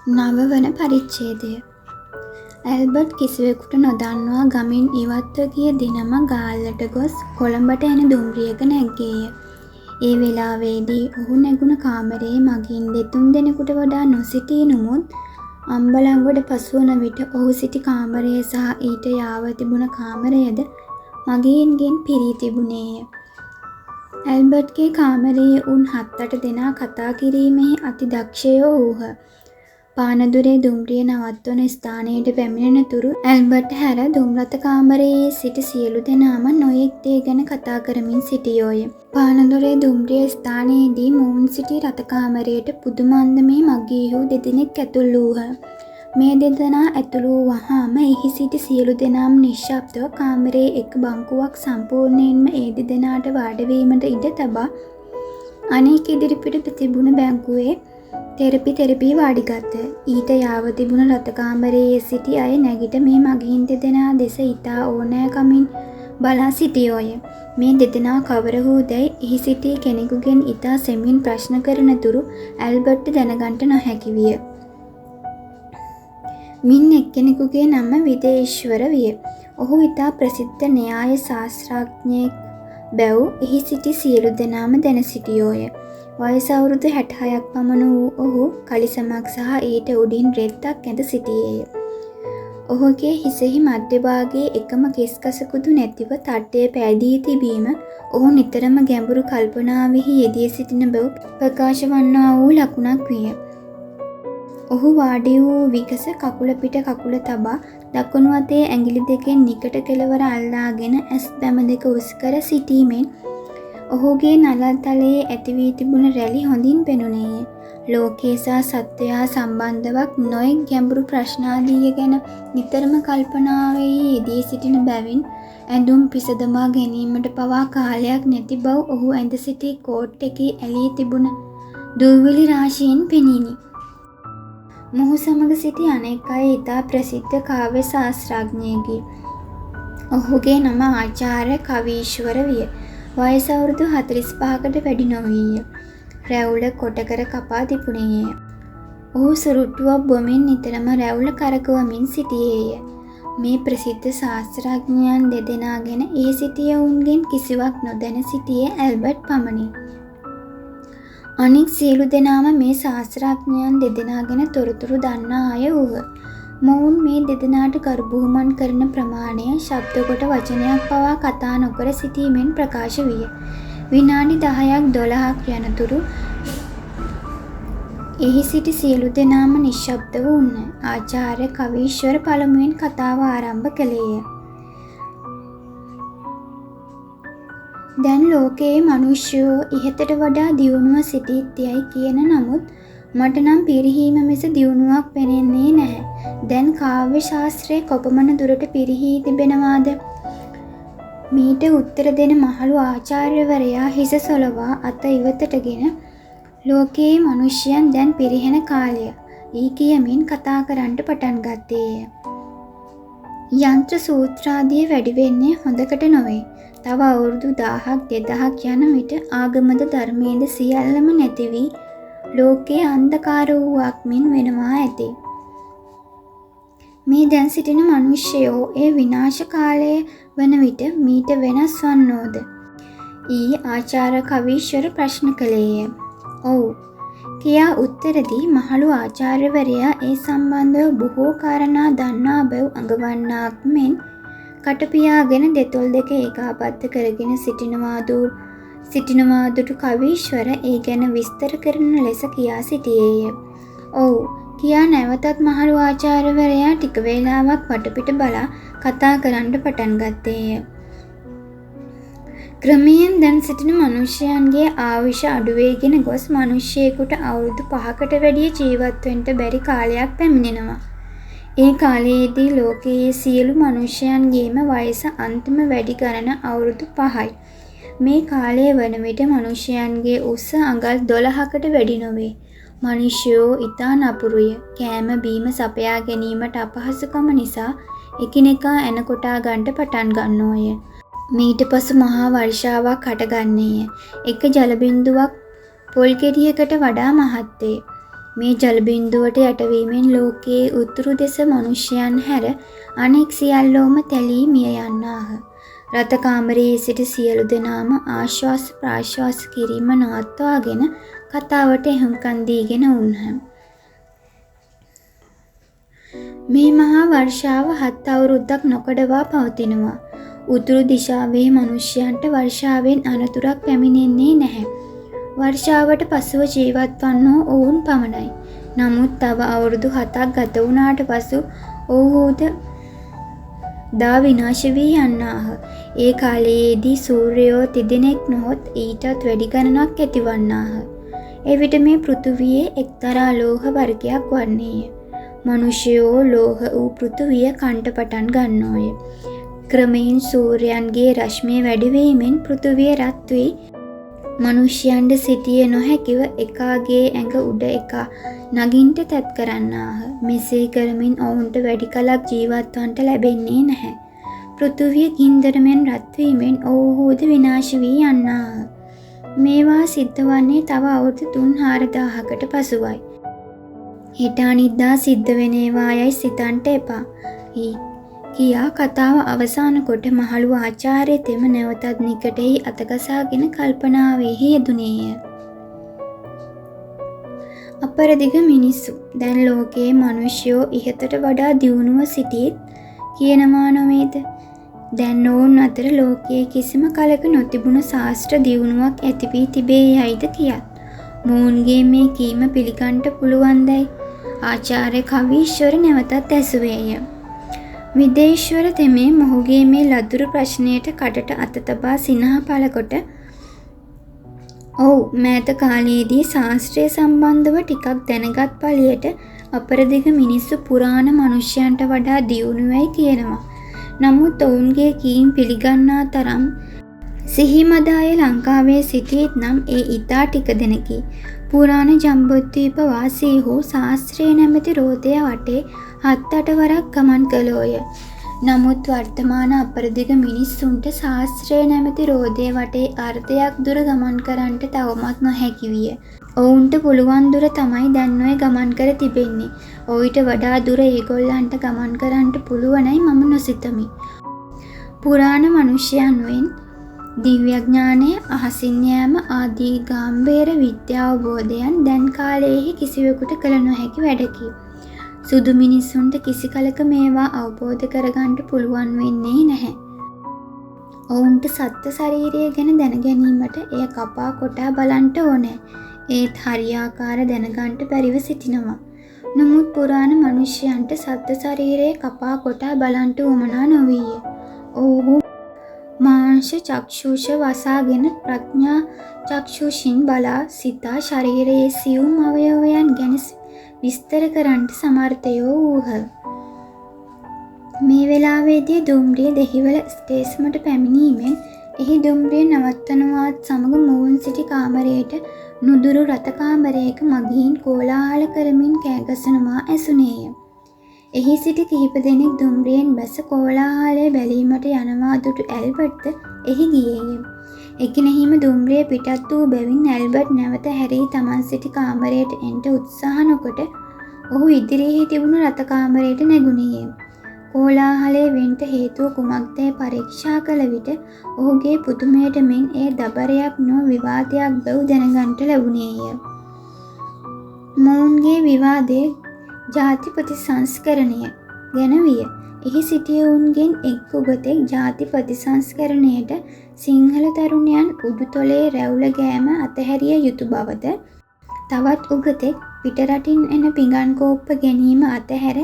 නවවන පරිච්ඡේදය. Albert කිසිවෙකුට නොදන්වා ගමින් ඉවත්ව ගිය දිනම ගාල්ලට ගොස් කොළඹට එන දුම්රියක නැග්ගේය. ඒ වෙලාවේදී ඔහු නැගුණ කාමරයේ මගින් දෙතුන් දෙනෙකුට වඩා නොසිටී නමුත් අම්බලන්ගොඩ පසුවන විට ඔහු සිටි කාමරය සහ ඊට යාව තිබුණ කාමරයද මගීන්ගෙන් පිරී තිබුණේය. ඇල්බර්ට්ගේ කාමරයේ උන් 7-8 දෙනා කතා කිරීමෙහි අති දක්ෂයෝ වූහ. පානදුරේ දුම්රිය නවත්වන ස්ථානයට පැමිණෙන තුරු ඇල්බර්ට් හැර දුම්රත කාමරයේ සිටි සියලු දෙනාම නොයෙක් දේ ගැන කතා කරමින් සිටියෝය. පානදුරේ දුම්රිය ස්ථානයේදී මොවුන් සිටි රත කාමරයට පුදුම අන්දමේ මගීහු දෙදෙනෙක් ඇතුල් වූහ. මේ දෙදෙනා ඇතුල් වූ වහාම එහි සිටි සියලු දෙනාම නිශ්ශබ්දව කාමරයේ එක බංකුවක් සම්පූර්ණයෙන්ම ඒ දෙදෙනාට වාඩිවීමට ඉඩ තබා අනෙක් ඉදිරිපිට තිබුණ බැංකුවේ තෙරපි වාඩිගත්ත. ඊට යාව තිබුණ රත කාමරයේ සිටි අය නැගිට මේ මගීන් දෙදෙනා දෙස ඉතා ඕනෑකමින් බලා සිටියෝය. මේ දෙදෙනා කවරහුදැයි එහි සිටි කෙනෙකුගෙන් ඉතා සෙමින් ප්‍රශ්න කරන තුරු ඇල්බර්ට් දැනගන්ට නොහැකි විය. මින් එක්කෙනෙකුගේ නම විදේශ්වර විය. ඔහු ඉතා ප්‍රසිද්ධ න්‍යාය ශාස්ත්‍රඥයෙක් බැව් එහි සිටි සියලු දෙනාම දැන සිටියෝය. වයස අවුරුදු 66ක් පමණ වූ ඔහු කලිසමක් සහ ඊට උඩින් රෙද්දක් ඇඳ සිටියේය. ඔහුගේ හිසෙහි මධ්‍යභාගයේ එකම කෙස්කසකුදු නැතිව තට්ටය පෑදී තිබීම ඔහු නිතරම ගැඹුරු කල්පනාවෙහි යෙදී සිටින බව ප්‍රකාශ වන්නා වූ ලකුණක් විය. ඔහු වාඩි වූ විගස කකුල පිට කකුල තබා දකුණු අතේ ඇඟිලි දෙකෙන් නිකට කෙළවර අල්ලාගෙන ඇස් බැම දෙක උස් කර සිටීමෙන් ඔහුගේ නළල් තලයේ ඇති වී තිබුණ රැලි හොඳින් පෙනුණේය. ලෝකයේ සහ සත්වයා සම්බන්ධවක් නොයෙක් ගැඹුරු ප්‍රශ්නාදිය ගැන නිතරම කල්පනාවෙහි යෙදී සිටින බැවින් ඇඳුම් පිසදමා ගැනීමට පවා කාලයක් නැති බව ඔහු ඇඳ සිටි කෝට් එකේ ඇලී තිබුණ දූවිලි රාශියෙන් පෙනිනි. මොහු සමග සිටි අනෙක් අය ඉතා ප්‍රසිද්ධ කාව්‍ය ශාස්ත්‍රඥයෙකි. ඔහුගේ නම ආචාර්ය කවීශ්වර විය. වයස අවුරුදු 45කට වැඩි නොවීය. රැවුල කොටකර කපා තිබුණේය. ඔහු සුරුට්ටුවක් බොමින් නිතරම රැවුල කරකවමින් සිටියේය. මේ ප්‍රසිද්ධ ශාස්ත්‍රඥයන් දෙදෙනා ගැන ඒ සිටියවුන්ගෙන් කිසිවක් නොදැන සිටියේ ඇල්බර්ට් පමණි. අනෙක් සියලු දෙනාම මේ ශාස්ත්‍රඥයන් දෙදෙනා ගැන තොරතුරු දන්නා අය වූහ. මොවුන් මේ දෙදෙනාට කරුබුහුමන් කරන ප්‍රමාණය ශබ්ද කොට වචනයක් පවා කතා නොකර සිටීමෙන් ප්‍රකාශ විය. විනාඩි 10ක් 12ක් යනතුරු එහි සිටි සියලු දෙනාම නිශ්ශබ්ද වුණ. ආචාර්ය කවීශ්වර පළමුවෙන් කතාව ආරම්භ කළේය. දැන් ලෝකයේ මිනිස්යෝ ඉහතට වඩා දියුණුව සිටියයි කියන නමුත් මට නම් පිරිහීම මිස දියුණුවක් පෙනෙන්නේ නැහැ. දැන් කාව්‍ය ශාස්ත්‍රයේ කොපමණ දුරට පිරිහී තිබෙනවාද? මීට උත්තර දෙන මහලු ආචාර්යවරයා හිස සොලවා අත ඉවතටගෙන ලෝකයේ මිනිසයන් දැන් පිරිහෙන කාලය ඊ කියමින් කතා කරන්නට පටන් ගත්තේය. යන්ත්‍ර සූත්‍රාදිය වැඩි වෙන්නේ හොඳකට නොවේ. තව අවුරුදු 1000ක් 2000ක් යන විට ආගමද ධර්මයේද සියල්ලම නැති වී ලෝකයේ අන්ධකාර වූවක් මෙන් වෙනවා ඇති. මේ දැන් සිටින මිනිස්යෝ ඒ විනාශ කාලය වන විට මීට වෙනස් වන්නෝද? ඊ ආචාර්ය කවීශ්වර ප්‍රශ්න කළේය. ඔව් කියා උත්තරදී මහලු ආචාර්යවරයා ඒ සම්බන්ධව බොහෝ කාරණා දන්නා බව අඟවන්නාක් මෙන් කටපියාගෙන දෙතොල් දෙක ඒකාබද්ධ කරගෙන සිටිනවාදුටු කවීශ්වර ඒ ගැන විස්තර කරන ලෙස කියා සිටියේය. ඔව් කියා නැවතත් මහලු ආචාර්යවරයා ටික වේලාවක් වටපිට බලා කතා කරන්න පටන් ගත්තේය. ක්‍රමයෙන් දැන් සිටින මිනිසයන්ගේ ආයුෂ අඩු වේගෙන ගොස් මිනිසෙකුට අවුරුදු 5කට වැඩිය ජීවත් වෙන්න බැරි කාලයක් පැමිණෙනවා. ඒ කාලයේදී ලෝකයේ සියලු මිනිසයන්ගේම වයස අන්තිම වැඩි ගණන අවුරුදු 5යි. මේ කාලය වන විට මිනිසයන්ගේ උස අඟල් 12කට වැඩි නොවේ. මිනිසයෝ ඉතා නපුරුය. කෑම බීම සපයා ගැනීමට අපහසුකම නිසා එකිනෙකා එන කොටා ගන්නට පටන් ගන්නෝය. මීට පසු මහා වර්ෂාවක් හටගන්නේය. එක ජල බිඳුවක් පොල් ගෙඩියකට වඩා මහත් වේ. මේ ජල බිඳුවට යටවීමෙන් ලෝකයේ උතුරු දෙස මනුෂ්‍යයන් හැර අනෙක් සියල්ලෝම තැලී මිය යන්නාහ. රත කාමරයේ සිට සියලු දෙනාම ආශ්වාස ප්‍රාශ්වාස කිරීම නවත්වාගෙන කතාවට එහුම්කන් දීගෙන වුන්හ. මේ මහා වර්ෂාව 7 අවුරුද්දක් නොකඩවා පවතිනවා. උතුරු දිශාවේ මනුෂ්‍යයන්ට වර්ෂාවෙන් අනතුරක් පැමිණෙන්නේ නැහැ. වර්ෂාවට පසුව ජීවත් වන්නෝ ඔවුන් පමණයි. නමුත් තව අවුරුදු 7ක් ගත වුණාට පසු ඔවුහුද දා විනාශ වී යන්නාහ. ඒ කාලයේදී සූර්යයෝ තිදෙනෙක් නොහොත් ඊටත් වැඩි ගණනක් ඇතිවන්නාහ. එවිට මේ පෘථුවියේ එක්තරා ලෝහ වර්ගයක් වන්නේය. මනුෂ්‍යයෝ ලෝහ වූ පෘථුවිය කන්ට පටන් ගන්නෝය. ක්‍රමයෙන් සූර්යයන්ගේ රශ්මිය වැඩිවීමෙන් පෘථුවිය රත් වී මනුෂ්‍යයන්ට සිටිය නොහැකිව එකාගේ ඇඟ උඩ එකා නගින්ට තැත් කරන්නාහ. මෙසේ කරමින් ඔවුන්ට වැඩි කලක් ජීවත් වන්නට ලැබෙන්නේ නැහැ. පෘථුවිය ගින්දරමෙන් රත්වීමෙන් ඔවුහුද විනාශ වී යන්නාහ. මේවා සිද්ධ වන්නේ තව අවුරුදු 3-4000කට පසුවයි. හෙට අනිද්දා සිද්ධ වෙන ඒවා යයි සිතන්ට එපා. කියා කතාව අවසන් කොට මහලු ආචාර්යතෙම නැවතත් නිකටෙහි අතගසාගෙන කල්පනාවෙහි යෙදුණේය. අපරදිග මිනිස්සු දැන් ලෝකයේ මිනිස්යෝ ඉහතට වඩා දියුණුව සිටිත් කියනවා නොවේද? දැන් ඔවුන් අතර ලෝකයේ කිසිම කලක නොතිබුණු ශාස්ත්‍ර දියුණුවක් ඇති වී තිබේ යයිද කියත් මොවුන්ගේ මේ කීම පිළිගන්නට පුළුවන්දයි ආචාර්ය කවීශ්වර නැවතත් ඇසුවේය. විදේශ්වර තෙමේ මොහුගේ මේ ලදරු ප්‍රශ්නයට කටට අත තබා සිනහ පළ කොට ඔව් මෑත කාලයේදී ශාස්ත්‍රය සම්බන්ධව ටිකක් දැනගත් පළියට අපරදිග මිනිස්සු පුරාණ මනුෂ්‍යයන්ට වඩා දියුණුවයි කියනවා. නමුත් ඔවුන්ගේ කීම් පිළිගන්නා තරම් සිහිමදාය ලංකාවේ සිටියෙත් නම් ඒ ඉතා ටික දෙනකි. පුරාණ ජම්බුද්වීප වාසීහු ශාස්ත්‍රය නැමැති රෝදය වටේ 7-8 වරක් ගමන් කළෝය. නමුත් වර්තමාන අපරදිග මිනිස්සුන්ට ශාස්ත්‍රය නැමැති රෝදය වටේ අර්ධයක් දුර ගමන් කරන්නට තවමත් නොහැකි විය. ඔවුන්ට පුළුවන් දුර තමයි දැන් ඔය ගමන් කර තිබෙන්නේ. ඔයිට වඩා දුර ඒගොල්ලන්ට ගමන් කරන්නට පුළුවනයි මම නොසිතමි. පුරාණ මනුෂ්‍යයන්වෙන් දිව්‍යඥානය අහසින් යෑම ආදී ගාම්භීර විද්‍යාවබෝධයන් දැන් කාලයේහි කිසිවෙකුට කළ නොහැකි වැඩකි. සුදු මිනිස්සුන්ට කිසි කලක මේවා අවබෝධ කරගන්නට පුළුවන් වෙන්නේ නැහැ. ඔවුන්ට සත්ත්ව ශරීරය ගැන දැනගැනීමට එය කපා කොටා බලන්නට ඕනේ. ඒත් හරියාකාර දැනගන්නට බැරිව සිටිනවා. නමුත් පුරාණ මිනිසයන්ට සත්ත්ව ශරීරය කපා කොටා බලන්නට උවමනා නොවිය. ඔව්හු මාංශ චක්ෂුෂ වසාගෙන ප්‍රඥා චක්ෂුෂින් බලා සිතා ශරීරයේ සියුම් අවයවයන් ගැන විස්තර කරන්නට සමර්ථයෝ වූහ. මේ වෙලාවේදී දුම්රිය දෙහිවල ස්ටේෂමට පැමිණීමෙන් එහි දුම්රිය නවත්වනවාත් සමග මොවුන් සිටි කාමරයට නුදුරු රත කාමරයක මගීන් කෝලාහල කරමින් කෑගසනවා ඇසුනේය. එහි සිටි කිහිප දෙනෙක් දුම්රියෙන් බැස කෝලාහලය බැලීමට යනවා දුටු ඇල්බර්ට්ද එහි ගියේය. එකිනෙහිම දුම්රිය පිටත් වූ බැවින් ඇල්බර්ට් නැවත හැරී තමන් සිටි කාමරයට එන්ට උත්සාහ නොකොට ඔහු ඉදිරියෙහි තිබුණු රත කාමරයට නැගුණේය. කෝලාහලය වෙන්ට හේතුව කුමක්දැයි පරීක්ෂා කළ විට ඔහුගේ පුදුමයට මෙන් එය දබරයක් නො විවාදයක් බැව් දැනගන්නට ලැබුණේය. මොවුන්ගේ විවාදය ජාතිපති සංස්කරණය ගැන විය. එහි සිටියවුන්ගෙන් එක් උගතෙක් ජාති ප්‍රතිසංස්කරණයට සිංහල තරුණයන් උඩුතොලේ රැවුල ගෑම අතහැරිය යුතු බවද තවත් උගතෙක් පිටරටින් එන පිඟන් කෝප්ප ගැනීම අතහැර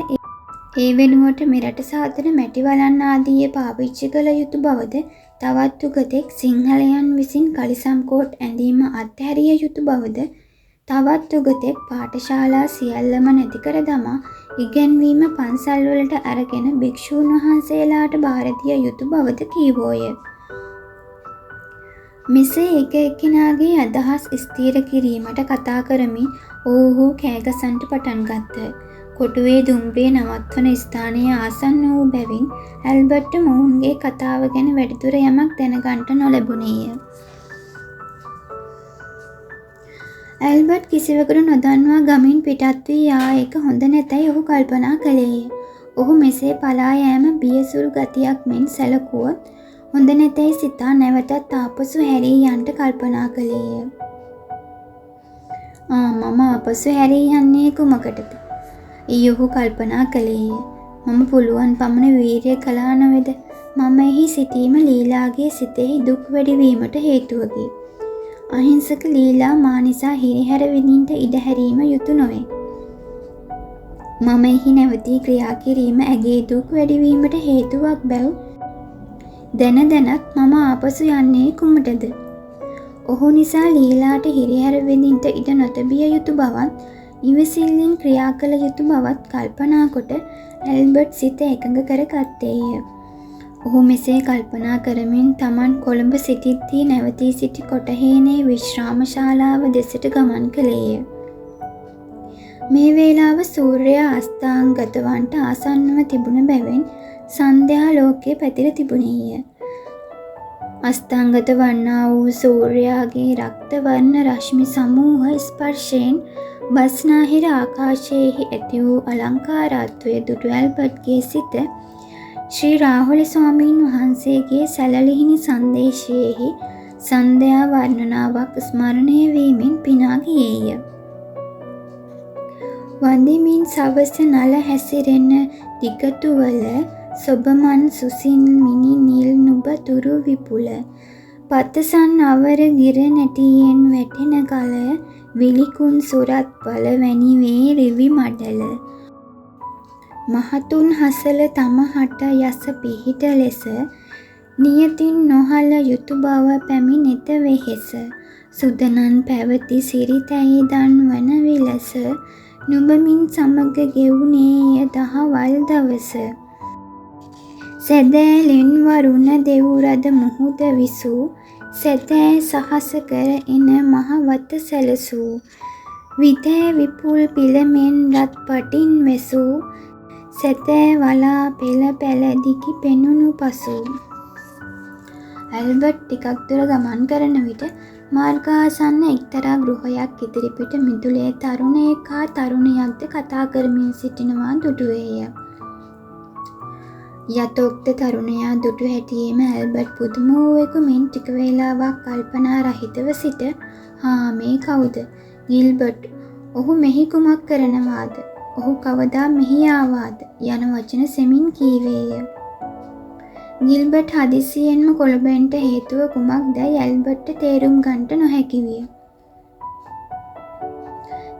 ඒ වෙනුවට මෙරට සාදන මැටි වලන් ආදිය පාවිච්චි කළ යුතු බවද තවත් උගතෙක් සිංහලයන් විසින් කලිසම් කෝට් ඇඳීම අත්හැරිය යුතු බවද තවත් උගතෙක් පාඨශාලා සියල්ලම නැති කර දමා ඉගැන්වීම පන්සල්වලට අරගෙන භික්ෂූන් වහන්සේලාට භාර දිය යුතු බවද කීවෝය. මෙසේ එක එක්කෙනාගේ අදහස් ස්ථීර කිරීමට කතා කරමින් ඔවුහු කෑගසන්ට පටන් ගත්හ. කොටුවේ දුම්රිය නවත්වන ස්ථානයේ ආසන්න වූ බැවින් ඇල්බර්ට් මොවුන්ගේ කතාව ගැන වැඩිදුර යමක් දැනගන්නට නොලැබුණේය. ඇල්බර්ට් කිසිවකුට නොදන්වා ගමින් පිටත් වී යා එක හොඳ නැතැයි ඔහු කල්පනා කළේය. ඔහු මෙසේ පලා යෑම බියසුරු ගතියක් මෙන් සැලකුවොත් හොඳ නැතැයි සිතා නැවතත් ආපසු හැරී යන්නට කල්පනා කළේය. මම ආපසු හැරී යන්නේ කුමකටද? ඔහු කල්පනා කළේය. මම පුළුවන් පමණ වීරිය කළා නොවේද? මම එහි සිටීම ලීලාගේ සිතෙහි දුක් වැඩිවීමට හේතුවකි. අහිංසක ලීලා මා නිසා හිරිහැර විඳින්නට ඉඩ හැරීම යුතු නොවේ. මම එහි නැවතී ක්‍රියා කිරීම ඇගේ දුක් වැඩිවීමට හේතුවක් බැව් දැන දැනත් මම ආපසු යන්නේ කුමටද? ඔහු නිසා ලීලාට හිරිහැර විඳින්නට ඉඩ නොතැබිය යුතු බවත් ඉවසිල්ලෙන් ක්‍රියා කළ යුතු බවත් කල්පනා කොට ඇල්බර්ට් සිත එකඟ කර ගත්තේය. ඔහු මෙසේ කල්පනා කරමින් තමන් කොළඹ සිටිද්දී නැවතී සිටි කොටහේනේ විශ්‍රාම ශාලාව දෙසට ගමන් කළේය. මේ වේලාව සූර්යයා අස්තාංගත වන්නට ආසන්නව තිබුණ බැවින් සන්ධ්‍යා ලෝකයේ පැතිර තිබුණේය. අස්තාංගත වන්නා වූ සූර්යයාගේ රක්ත වර්ණ රශ්මි සමූහ ස්පර්ශයෙන් බස්නාහිර ආකාශයේහි ඇති වූ අලංකාරත්වය දුටු ඇල්බර්ට්ගේ සිත ශ්‍රී රාහුල ස්වාමීන් වහන්සේගේ සැලලිහිණි සංදේශයෙහි සන්ධ්‍යා වර්ණනාවක් ස්මරණය වීමෙන් පිනා ගියේය. වඳිමින් සවස නල හැසිරෙන දිගතුවල සොබමන් සුසින් මිනි නිල් නුබ තුරු විපුල පතසන් අවර ගිර නැටියෙන් වැටෙන කල විලිකුන් සුරත් වල වැනි වේ රිවි මඩල මහතුන් හසල තමහට යස පිහිට ලෙස නියතින් නොහල යුතු බව පැමිණෙත වෙහෙස සුදනන් පැවති සිරිතැයි දන්වන විලස නුඹමින් සමග ගෙවුනේය දහවල් දවස සැදෑලෙන් වරුණ දෙව්රද මුහුද විසූ සැතෑ සහස කර එන මහවත සැලසූ විතෑ විපුල් පිළමෙන් රත් පටින් වෙසූ සැතෑ වලා පෙළ පැළදිකි පෙනුණු පසු. ඇල්බර්ට් ටිකක් දුර ගමන් කරන විට මාර්ගාසන්න එක්තරා ගෘහයක් ඉදිරිපිට මිදුලේ තරුණයෙක් හා තරුණියක්ද කතා කරමින් සිටිනවා දුටුවේය. යතෝක්ත තරුණයා දුටු හැටියේම ඇල්බර්ට් පුදුම වූවෙකු මෙන් ටික වේලාවක් කල්පනා රහිතව සිට මේ කවුද? ගිල්බර්ට්. ඔහු මෙහි කුමක් කරනවාද? ඔහු කවදා මෙහි ආවාද? යන වචන සෙමින් කීවේය. ගිල්බර්ට් හදිසියෙන්ම කොළඹ හේතුව කුමක්දයි ඇල්බර්ට්ට තේරුම් ගන්නට නොහැකි විය.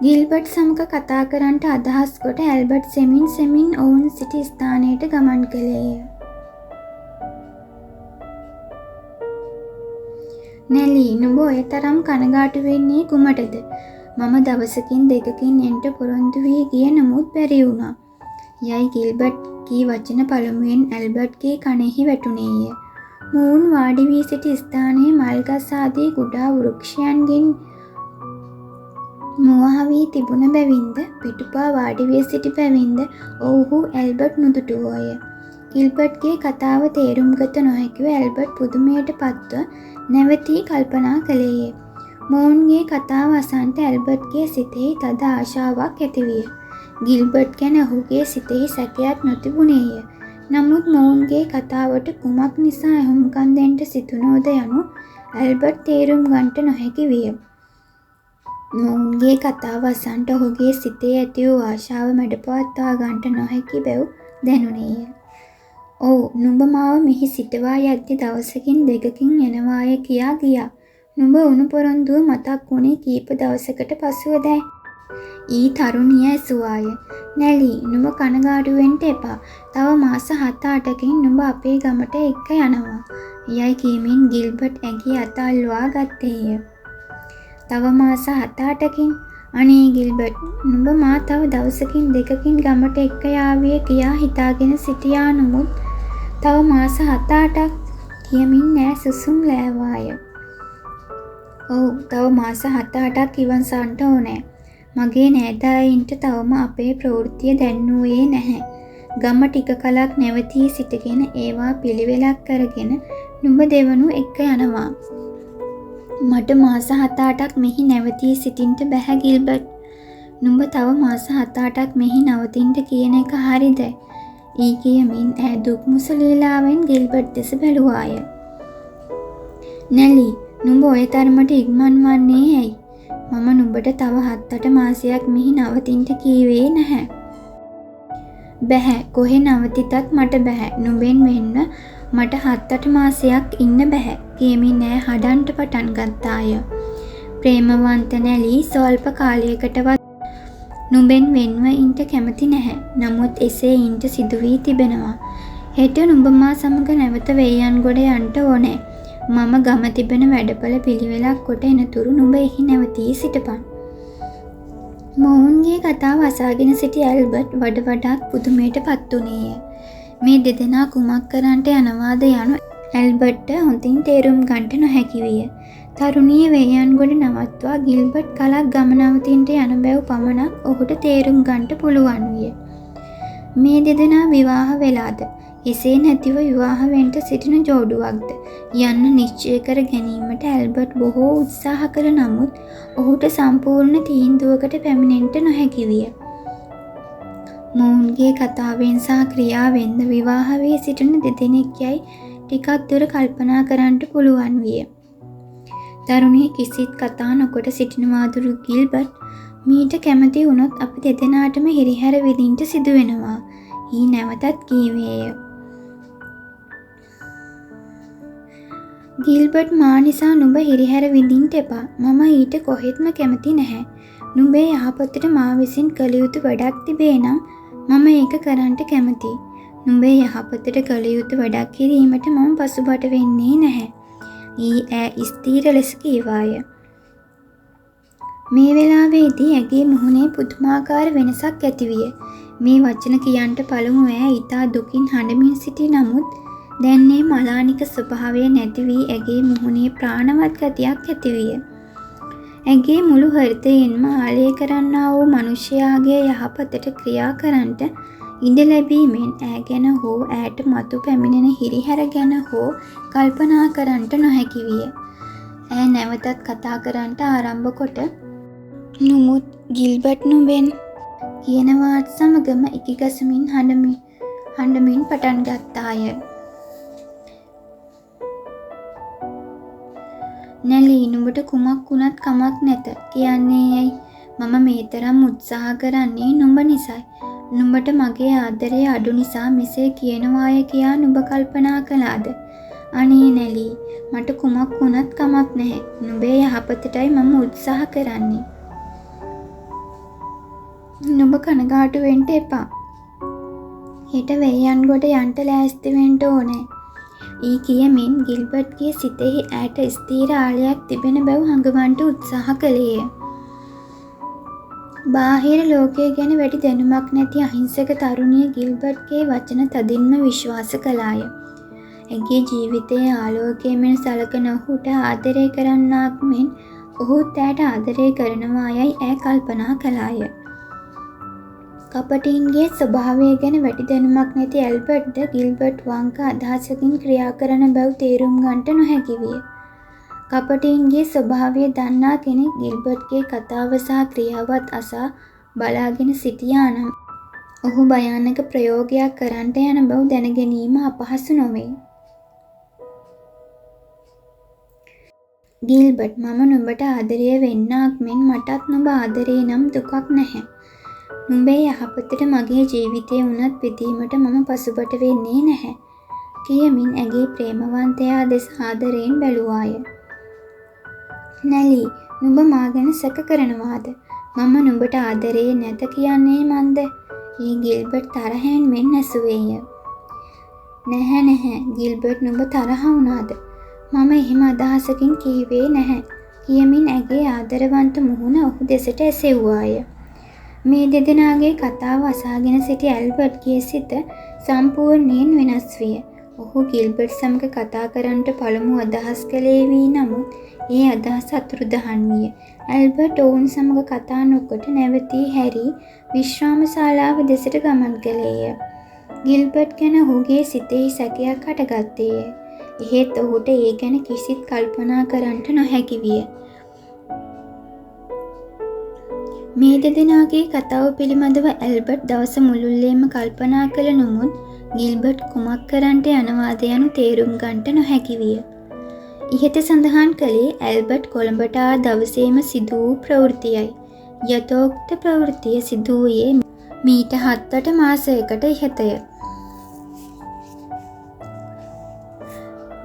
ගිල්බර්ට් සමග කතා කරන්නට අදහස් කොට ඇල්බර්ට් සෙමින් ඔවුන් සිටි ස්ථානයට ගමන් කළේය. නැලී, නුඹ ඔය තරම් කනගාටු වෙන්නේ කුමටද? මම දවසකින් දෙකකින් එන්ට පොරොන්දු වී ගිය නමුත් බැරි වුණා. යයි ගිල්බර්ට් කී වචන පළමුවෙන් ඇල්බර්ට්ගේ කනෙහි වැටුණේය. මූන් වාඩි වී සිටි ස්ථානයේ මල්ගස් ආදී කුඩා වෘක්ෂයන්ගෙන් මුවා වී තිබුණ බැවින්ද පිටුපා වාඩි වී සිටි බැවින්ද ඔවුහු ඇල්බර්ට් නුදුටුවෝය. ගිල්බර්ට්ගේ කතාව තේරුම්ගත නොහැකිව ඇල්බර්ට් පුදුමයට පත්ව නැවතී කල්පනා කළේය. මෝන්ගේ කතාව අසන්ට ඇල්බර්ට්ගේ සිතෙහි තද ආශාවක් ඇතිවිය. ගිල්බර්ට් ගැන ඔහුගේ සිතෙහි සැකයක් නොතිබුණේය. නමුත් මෝන්ගේ කතාවට කුමක් නිසා ඇහුම්කන් දෙන්නට සිතුනෝද යනු ඇල්බර්ට් තේරුම් ගන්නට නොහැකි විය. මෝන්ගේ කතාව අසන්ට ඔහුගේ සිතේ ඇති වූ ආශාව මැඩපවත්වා ගන්නට නොහැකි බැව් දැනුනේය. ඔව්, නුඹ මාව මෙහි සිටවා යද්දි දවසකින් දෙකකින් එනවාය කියා ගියා. නුඹ උණු පොරොන්දුව මතක් වුණේ කීප දවසකට පසුවදැයි. ඊ තරුණිය ඇසුවාය. නැලී, නුඹ කනගාටු වෙන්න එපා. තව මාස 7-8කින් නුඹ අපේ ගමට එක්ක යනවා. යයි කීමෙන් ගිල්බර්ට් ඇඟේ අත අල්වා ගත්තේය. තව මාස 7-8කින්? අනේ ගිල්බර්ට්, නුඹ මා තව දවසකින් දෙකකින් ගමට එක්ක යාවිය කියා හිතාගෙන සිටියා නමුත් තව මාස 7-8ක් කියමින් නෑ සුසුම් ලෑවාය. ඔව්, තව මාස 7-8ක් ඉවසන්ට ඕනෑ. මගේ නෑදෑයින්ට තවම අපේ ප්‍රවෘත්තිය දැන්වුවේ නැහැ. ගම ටික කලක් නැවතී සිටගෙන ඒවා පිළිවෙලක් කරගෙන නුඹ දෙවනු එක්ක යනවා. මට මාස 7-8ක් මෙහි නැවතී සිටින්ට බැහැ ගිල්බර්ට්. නුඹ තව මාස 7-8ක් මෙහි නවතින්ට කියන එක හරිද? ඊ කියමින් ඈ දුක් මුසලීලාවෙන් ගිල්බර්ට් දෙස බැලුවාය. නැලි, නුඹ ඔය තරමට ඉක්මන් වන්නේ ඇයි? මම නුඹට තව 7-8 මාසයක් මෙහි නවතින්ට කීවේ නැහැ. බැහැ, කොහෙ නවතිතත් මට බැහැ. නුඹෙන් වෙන්න මට 7-8 මාසයක් ඉන්න බැහැ කියමින් ඈ හඩන්ට පටන් ගත්තාය. ප්‍රේමවන්ත නැලි ස්වල්ප කාලයකටවත් නුඹෙන් වෙන්ව ඉන්ට කැමති නැහැ. නමුත් එසේ ඉන්ට සිදු වී තිබෙනවා. හෙට නුඹ මා සමග නැවත වෙයන්ගොඩ යන්ට ඕනේ. මම ගම තිබෙන වැඩපළ පිළිවෙලක් කොට එනතුරු නුඹ එහි නැවතී සිටපන්. මොවුන්ගේ කතාව අසාගෙන සිටි ඇල්බර්ට් වඩ වඩාත් පුදුමයට පත් වුණේය. මේ දෙදෙනා කුමක් කරන්නට යනවාද යනු ඇල්බර්ට්ට හොඳින් තේරුම් ගන්නට නොහැකි විය. තරුණිය වේයන්ගොඩ නවත්වා ගිල්බර්ට් කලක් ගම නවතින්ට යන බැව් පමණක් ඔහුට තේරුම් ගන්නට පුළුවන් විය. මේ දෙදෙනා විවාහ වෙලාද? එසේ නැතිව විවාහ වෙන්ට සිටින ජෝඩුවක්ද යන්න නිශ්චය කර ගැනීමට ඇල්බර්ට් බොහෝ උත්සාහ කළ නමුත් ඔහුට සම්පූර්ණ තීන්දුවකට පැමිණෙන්නට නොහැකි විය. මොවුන්ගේ කතාවෙන් සහ ක්‍රියාවෙන්ද විවාහ වී සිටින දෙදෙනෙක් යයි ටිකක් දුර කල්පනා කරන්නට පුළුවන් විය. තරුණිය කිසිත් කතා නොකොට සිටිනවාදුරු ගිල්බර්ට් මීට කැමති වුණොත් අපි දෙදෙනාටම හිරිහැර විඳින්නට සිදු වෙනවා. ඊ නැවතත් කීවේය. ගිල්බර්ට් මා නිසා නුඹ හිරිහැර විඳින්නට එපා. මම ඊට කොහෙත්ම කැමති නැහැ. නුඹේ යහපතට මා විසින් කළ යුතු වැඩක් තිබේ නම් මම ඒක කරන්නට කැමතියි. නුඹේ යහපතට කළ යුතු වැඩක් කිරීමට මම පසුබට වෙන්නේ නැහැ. ඊ ඈ ස්ථීර ලෙස කීවාය. මේ වෙලාවේදී ඇගේ මුහුණේ පුදුමාකාර වෙනසක් ඇතිවිය. මේ වචන කියන්නට පළමු ඈ ඊතා දුකින් හඬමින් සිටි නමුත් දැන් මේ මලානික ස්වභාවය නැති වී ඇගේ මුහුණේ ප්‍රාණවත් ගතියක් ඇතිවිය. ඇගේ මුළු හෘදයෙන්ම ආලය කරන්නා වූ මිනිසයාගේ යහපතට ක්‍රියා කරන්නට ඉඩ ලැබීමෙන් ඈ ගැන හෝ ඈට මතු පැමිණෙන හිරිහැර ගැන හෝ කල්පනා කරන්නට නොහැකි විය. ඈ නැවතත් කතා කරන්නට ආරම්භ කොට "නුමුත් ගිල්බර්ට් නුඹෙන්" කියනවාත් සමගම ඉකිගසමින් හඬමින් පටන් ගත්තාය. "නැලි, නුඹට කුමක් වුණත් කමක් නැත කියන්නේ ඇයි? මම මේ තරම් උත්සාහ කරන්නේ නුඹ නිසායි. නුඹට මගේ ආදරය අඩු නිසා මෙසේ කියනවාය කියා නුඹ කල්පනා කළාද? අනේ නැලි, මට කුමක් වුණත් කමක් නැහැ. නුඹේ යහපතටයි මම උත්සාහ කරන්නේ. නුඹ කනගාටු වෙන්න එපා. හෙට වෙයන්ගොඩ යන්ට ලෑස්ති වෙන්න ඕනේ." ඊ කියමින් ගිල්බර්ට්ගේ සිතෙහි ඈට ස්ථීර ආලයක් තිබෙන බව හඟවන්නට උත්සාහ කළේය. බාහිර ලෝකය ගැන වැඩි දැනුමක් නැති අහිංසක තරුණිය ගිල්බර්ට්ගේ වචන තදින්ම විශ්වාස කළාය. ඇගේ ජීවිතයේ ආලෝකය මෙන් සලකන ඔහුට ආදරය කරන්නාක් මෙන් ඔහුත් ඈට ආදරය කරනවා යයි ඈ කල්පනා කළාය. කපටීන්ගේ ස්වභාවය ගැන වැඩි දැනුමක් නැති ඇල්බර්ට්ද ගිල්බර්ට් වංක අදහසකින් ක්‍රියා කරන බව තේරුම් ගන්නට නොහැකි විය. කපටීන්ගේ ස්වභාවය දන්නා කෙනෙක් ගිල්බර්ට්ගේ කතාව සහ ක්‍රියාවත් අසා බලාගෙන සිටියා නම් ඔහු භයානක ප්‍රයෝගයක් කරන්නට යන බව දැනගැනීම අපහසු නොවේ. "ගිල්බර්ට්, මම නුඹට ආදරය වෙන්නාක් මෙන් මටත් නුඹ ආදරේ නම් දුකක් නැහැ. නුඹේ යහපතට මගේ ජීවිතය වුණත් විඳීමට මම පසුබට වෙන්නේ නැහැ" කියමින් ඇගේ ප්‍රේමවන්තයා දෙස ආදරයෙන් බැලුවාය. "නැලි, නුඹ මා ගැන සැක කරනවාද? මම නුඹට ආදරේ නැත කියන්නේ මන්ද?" ඊ ගිල්බර්ට් තරහෙන් මෙන් ඇසුවේය. "නැහැ ගිල්බර්ට්, නුඹ තරහ වුණාද? මම එහෙම අදහසකින් කීවේ නැහැ" කියමින් ඇගේ ආදරවන්ත මුහුණ ඔහු දෙසට එසෙව්වාය. මේ දෙදෙනාගේ කතාව අසාගෙන සිටි ඇල්බර්ට්ගේ සිත සම්පූර්ණයෙන් වෙනස් විය. ඔහු ගිල්බර්ට් සමග කතා කරන්නට පළමු අදහස් කළේ වී නමුත් ඒ අදහස අතුරුදහන් විය. ඇල්බර්ට් ඔවුන් සමග කතා නොකොට නැවතී හැරී විශ්‍රාමශාලාව දෙසට ගමන් කළේය. ගිල්බර්ට් ගැන ඔහුගේ සිතෙහි සැකයක් හටගත්තේය. එහෙත් ඔහුට ඒ ගැන කිසිත් කල්පනා කරන්නට නොහැකි විය. මේ දෙදෙනාගේ කතාව පිළිබඳව ඇල්බර්ට් දවස මුළුල්ලේම කල්පනා කළ නමුත් ගිල්බර්ට් කුමක් කරන්නට යනවාද යනු තේරුම් ගන්නට නොහැකි විය. ඉහත සඳහන් කළේ ඇල්බර්ට් කොළඹට ආ දවසේම සිදු වූ ප්‍රවෘත්තියයි. යථෝක්ත ප්‍රවෘත්තිය සිදු වූයේ මීට 7-8 මාසයකට ඉහතය.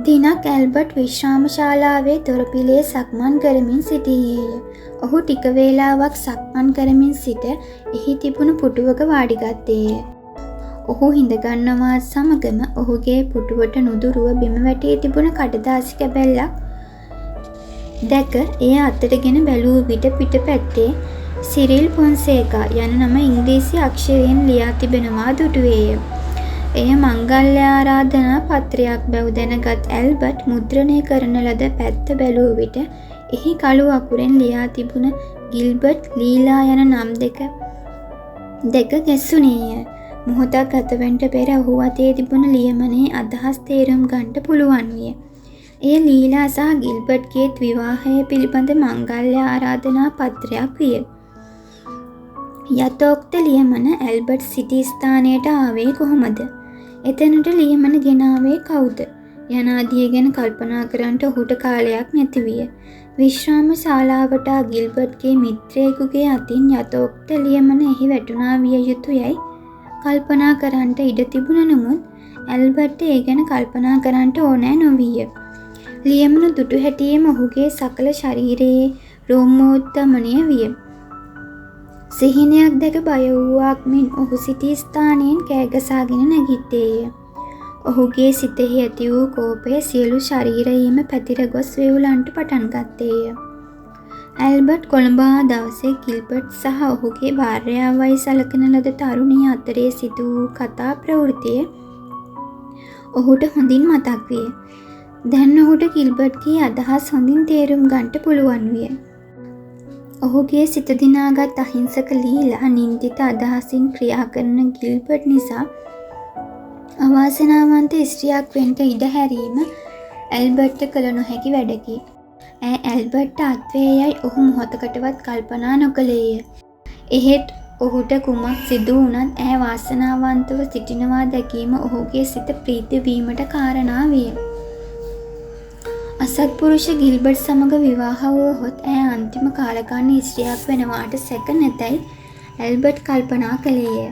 දිනක් ඇල්බර්ට් විශ්‍රාම ශාලාවේ දොරපිලේ සක්මන් කරමින් සිටියේය. ඔහු ටික වේලාවක් සක්මන් කරමින් සිට එහි තිබුණු පුටුවක වාඩිගත්තේය. ඔහු හිඳගන්නවාත් සමගම ඔහුගේ පුටුවට නුදුරුව බිම වැටී තිබුණ කඩදාසි කැබැල්ලක් දැක එය අතටගෙන බැලූ විට පිටපැත්තේ සිරිල් ෆොන්සේකා යන නම ඉංග්‍රීසි අක්ෂරයෙන් ලියා තිබෙනවා දුටුවේය. එය මංගල්‍ය ආරාධනා පත්‍රයක් බැව් දැනගත් ඇල්බර්ට් මුද්‍රණය කරන ලද පැත්ත බැලූ විට එහි කළු අකුරෙන් ලියා තිබුණ ගිල්බර්ට් ලීලා යන නම් දෙක ගැස්සුණේය. මොහොතක් ගතවෙන්ට පෙර ඔහු අතේ තිබුණ ලියමනේ අදහස් තේරුම් ගන්නට පුළුවන් විය. එය ලීලා සහ ගිල්බර්ට්ගේ විවාහය පිළිබඳ මංගල්‍ය ආරාධනා පත්‍රයක් විය. යථෝක්ත ලියමන ඇල්බර්ට් සිටි ස්ථානයට ආවේ කොහොමද? එතනට ලියමන ගෙනාවේ කවුද? යනාදිය ගැන කල්පනා කරන්නට ඔහුට කාලයක් නැති විය. විශ්‍රාම ශාලාවට ආ ගිල්බර්ට්ගේ මිත්‍රයෙකුගේ අතින් යථෝක්ත ලියමන එහි වැටුණා විය යුතුයයි කල්පනා කරන්නට ඉඩ තිබුණ නමුත් ඇල්බර්ට් ඒ ගැන කල්පනා කරන්නට ඕනෑ නොවිය. ලියමන දුටු හැටියේම ඔහුගේ සකල ශරීරයේ රෝමෝත්තමනය විය. සිහිනයක් දැක බය වූවක් මෙන් ඔහු සිටි ස්ථානයෙන් කෑගසාගෙන නැගිට්ටේය. ඔහුගේ සිතෙහි ඇති වූ කෝපය සියලු ශරීරයේම පැතිර ගොස් වෙවුලන්නට පටන් ගත්තේය. ඇල්බර්ට් කොළඹ ආ දවසේ ගිල්බර්ට් සහ ඔහුගේ භාර්යාවයි සලකන ලද තරුණිය අතරේ සිදු වූ කතා ප්‍රවෘත්තිය ඔහුට හොඳින් මතක් විය. දැන් ඔහුට ගිල්බර්ට්ගේ අදහස් හොඳින් තේරුම් ගන්නට පුළුවන් විය. ඔහුගේ සිත දිනාගත් අහිංසක ලීලා නින්දිත අදහසින් ක්‍රියා කරන ගිල්බර්ට් නිසා අවාසනාවන්ත ස්ත්‍රියක් වෙන්ට ඉඩ හැරීම ඇල්බර්ට්ට කළ නොහැකි වැඩකි. ඇල්බර්ට්ට අත්වේයයි ඔහු මොහොතකටවත් කල්පනා නොකළේය. එහෙත් ඔහුට කුමක් සිදු වුණත් ඇය වාසනාවන්තව සිටිනවා දැකීම ඔහුගේ සිත ප්‍රීති වීමට කාරණා විය. අසත්පුරුෂ ගිල්බර්ට් සමග විවාහ වුවහොත් ඇය අන්තිම කාලකන්ණි ස්ත්‍රියක් වෙනවාට සැක නැතැයි ඇල්බර්ට් කල්පනා කළේය.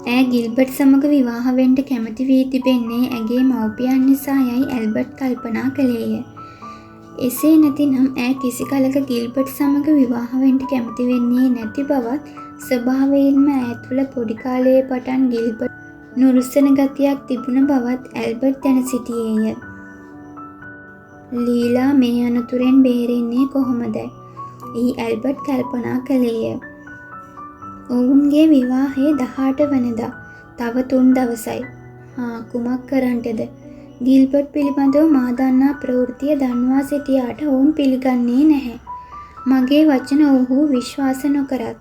ඇය ගිල්බර්ට් සමග විවාහ වෙන්න කැමති වී තිබෙන්නේ ඇගේ මව්පියන් නිසා යයි ඇල්බර්ට් කල්පනා කළේය. එසේ නැතිනම් ඇය කිසි කලක ගිල්බර්ට් සමග විවාහ වෙන්න කැමති වෙන්නේ නැති බවත් ස්වභාවයෙන්ම ඇය තුළ පොඩි කාලයේ පටන් ගිල්බර්ට් නුරුස්සන ගතියක් තිබුණ බවත් ඇල්බර්ට් දැන සිටියේය. ලීලා මේ අනතුරෙන් බේරෙන්නේ කොහොමදයි? ඇල්බර්ට් කල්පනා කළේය. ඔවුන්ගේ විවාහය 18 වෙනිදා. තව 3 දවසයි. කුමක් කරන්නටද? ගිල්බර්ට් පිළිබඳව මා දන්නා ප්‍රවෘත්තිය දන්වා සිටියාට ඔවුන් පිළිගන්නේ නැහැ. මගේ වචන ඔහු විශ්වාස නොකරත්.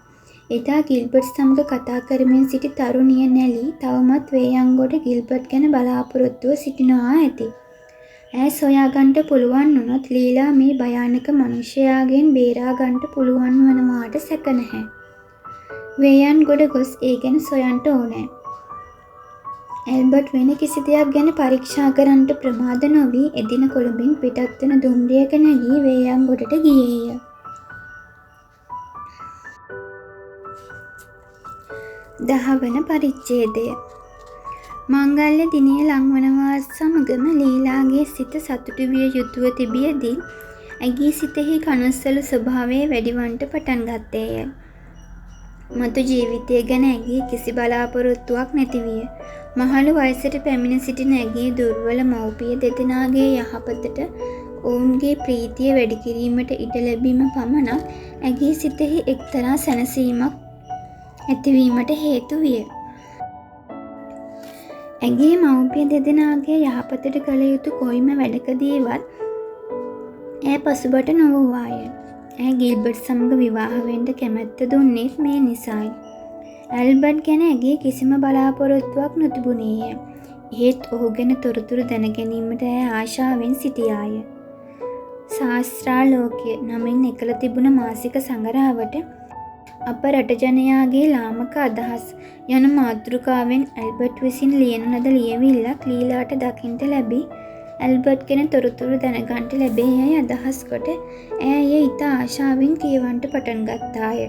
එදා ගිල්බර්ට් සමග කතා කරමින් සිටි තරුණිය නැලි තවමත් වේයන්ගොඩ ගිල්බර්ට් ගැන බලාපොරොත්තුව සිටිනවා ඇති. ඇය සොයාගන්නට පුළුවන් වුණොත් ලීලා මේ භයානක මනුෂ්‍යයාගෙන් බේරා ගන්නට පුළුවන් වනවාට සැක නැහැ. වේයන්ගොඩ ගොස් ඒ ගැන සොයන්නට ඕනෑ. ඇල්බර්ට් වෙන කිසි දෙයක් ගැන පරීක්ෂා කරන්නට ප්‍රමාද නොවී එදින කොළඹින් පිටත් වන දුම්රියක නැගී වේයන්ගොඩට ගියේය. දහවන පරිච්ඡේදය. මංගල්‍ය දිනය ලංවනවා සමගම ලීලාගේ සිත සතුටු විය යුතුව තිබියදී ඇගේ සිතෙහි කනස්සලු ස්වභාවය වැඩිවන්නට පටන් ගත්තේය. මතු ජීවිතය ගැන ඇගේ කිසි බලාපොරොත්තුවක් නැති විය. මහලු වයසට පැමිණ සිටින ඇගේ දුර්වල මව්පිය දෙදෙනාගේ යහපතට ඔවුන්ගේ ප්‍රීතිය වැඩි කිරීමට ඉඩ ලැබීම පමණක් ඇගේ සිතෙහි එක්තරා සැනසීමක් ඇතිවීමට හේතු විය. ඇගේ මව්පිය දෙදෙනාගේ යහපතට කළ යුතු කොයිම වැඩකදීවත් ඇය පසුබට නොවූවාය. ඇය ගිල්බර්ට් සමග විවාහ වෙන්න කැමැත්ත දුන්නේත් මේ නිසායි. ඇල්බර්ට් ගැන ඇගේ කිසිම බලාපොරොත්තුවක් නොතිබුණේය. එහෙත් ඔහු ගැන තොරතුරු දැන ගැනීමට ඇය ආශාවෙන් සිටියාය. ශාස්ත්‍රාලෝකය නමින් එකල තිබුණ මාසික සඟරාවට අප රට ජනයාගේ ලාමක අදහස් යන මාතෘකාවෙන් ඇල්බර්ට් විසින් ලියන ලද ලියවිල්ලක් ලීලාට දකින්නට ලැබී ඇල්බර්ට් ගැන තොරතුරු දැනගන්නට ලැබේ යයි අදහස් කොට ඇය එය ඉතා ආශාවෙන් කියවන්නට පටන් ගත්තාය.